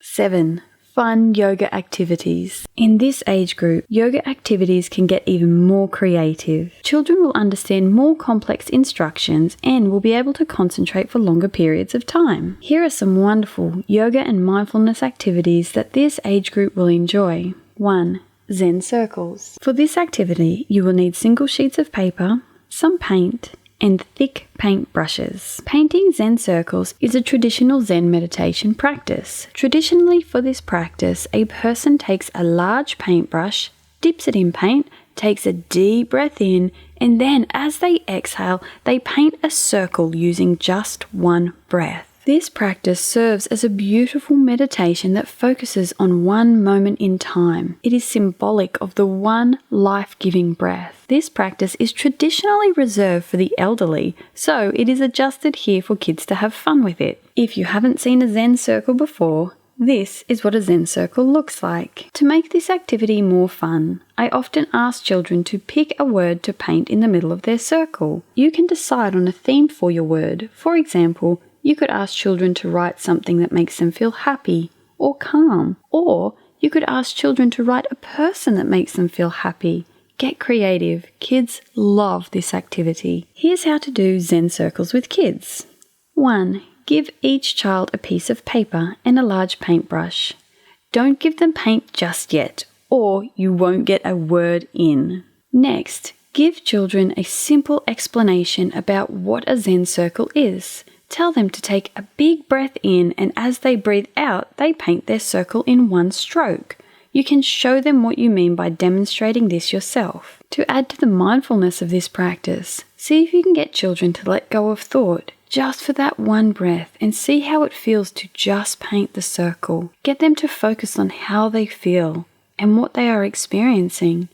7. Fun yoga activities. In this age group, yoga activities can get even more creative. Children will understand more complex instructions and will be able to concentrate for longer periods of time. Here are some wonderful yoga and mindfulness activities that this age group will enjoy. 1. Zen Circles. For this activity, you will need single sheets of paper, some paint, and thick paint brushes. Painting Zen circles is a traditional Zen meditation practice. Traditionally for this practice, a person takes a large paintbrush, dips it in paint, takes a deep breath in, and then as they exhale, they paint a circle using just one breath. This practice serves as a beautiful meditation that focuses on one moment in time. It is symbolic of the one life-giving breath. This practice is traditionally reserved for the elderly, so it is adjusted here for kids to have fun with it. If you haven't seen a Zen circle before, this is what a Zen circle looks like. To make this activity more fun, I often ask children to pick a word to paint in the middle of their circle. You can decide on a theme for your word. For example, you could ask children to write something that makes them feel happy or calm, or you could ask children to write a person that makes them feel happy. Get creative. Kids love this activity. Here's how to do Zen circles with kids. 1. Give each child a piece of paper and a large paintbrush. Don't give them paint just yet, or you won't get a word in. Next, give children a simple explanation about what a Zen circle is. Tell them to take a big breath in, and as they breathe out, they paint their circle in one stroke. You can show them what you mean by demonstrating this yourself. To add to the mindfulness of this practice, see if you can get children to let go of thought just for that one breath and see how it feels to just paint the circle. Get them to focus on how they feel and what they are experiencing.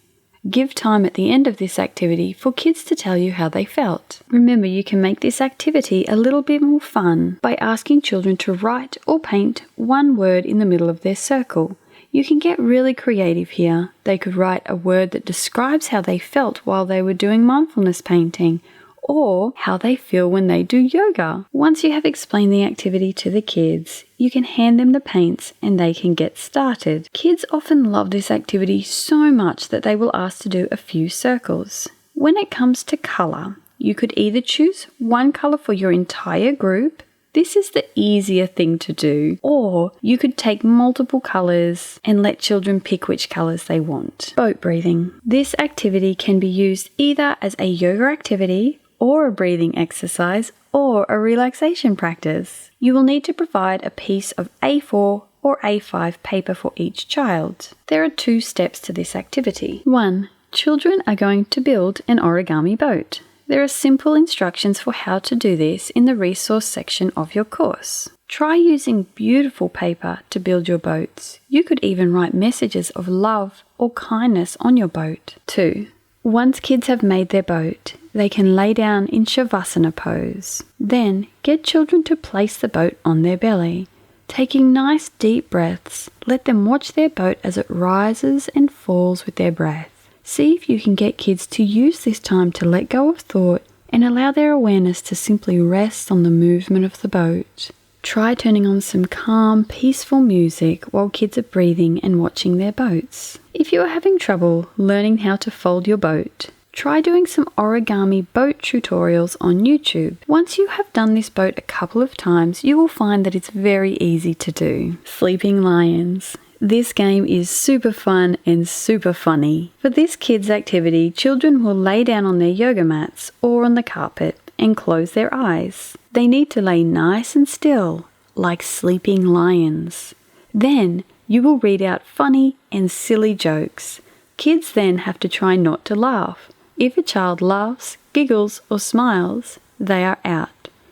Give time at the end of this activity for kids to tell you how they felt. Remember, you can make this activity a little bit more fun by asking children to write or paint one word in the middle of their circle. You can get really creative here. They could write a word that describes how they felt while they were doing mindfulness painting, or how they feel when they do yoga. Once you have explained the activity to the kids, you can hand them the paints and they can get started. Kids often love this activity so much that they will ask to do a few circles. When it comes to colour, you could either choose one colour for your entire group. This is the easier thing to do. Or you could take multiple colours and let children pick which colours they want. Boat breathing. This activity can be used either as a yoga activity or a breathing exercise, or a relaxation practice. You will need to provide a piece of A4 or A5 paper for each child. There are 2 steps to this activity. 1. Children are going to build an origami boat. There are simple instructions for how to do this in the resource section of your course. Try using beautiful paper to build your boats. You could even write messages of love or kindness on your boat. 2. Once kids have made their boat, they can lay down in Shavasana pose. Then, get children to place the boat on their belly. Taking nice deep breaths, let them watch their boat as it rises and falls with their breath. See if you can get kids to use this time to let go of thought and allow their awareness to simply rest on the movement of the boat. Try turning on some calm, peaceful music while kids are breathing and watching their boats. If you are having trouble learning how to fold your boat, try doing some origami boat tutorials on YouTube. Once you have done this boat a couple of times, you will find that it's very easy to do. Sleeping lions. This game is super fun and super funny. For this kids' activity, children will lay down on their yoga mats or on the carpet and close their eyes. They need to lay nice and still, like sleeping lions. Then you will read out funny and silly jokes. Kids then have to try not to laugh. If a child laughs, giggles, or smiles, they are out.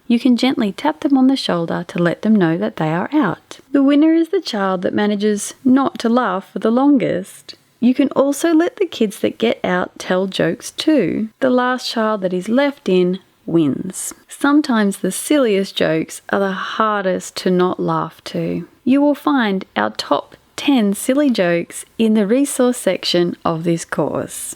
You can gently tap them on the shoulder to let them know that they are out. The winner is the child that manages not to laugh for the longest. You can also let the kids that get out tell jokes too. The last child that is left in wins. Sometimes the silliest jokes are the hardest to not laugh to. You will find our top 10 silly jokes in the resource section of this course.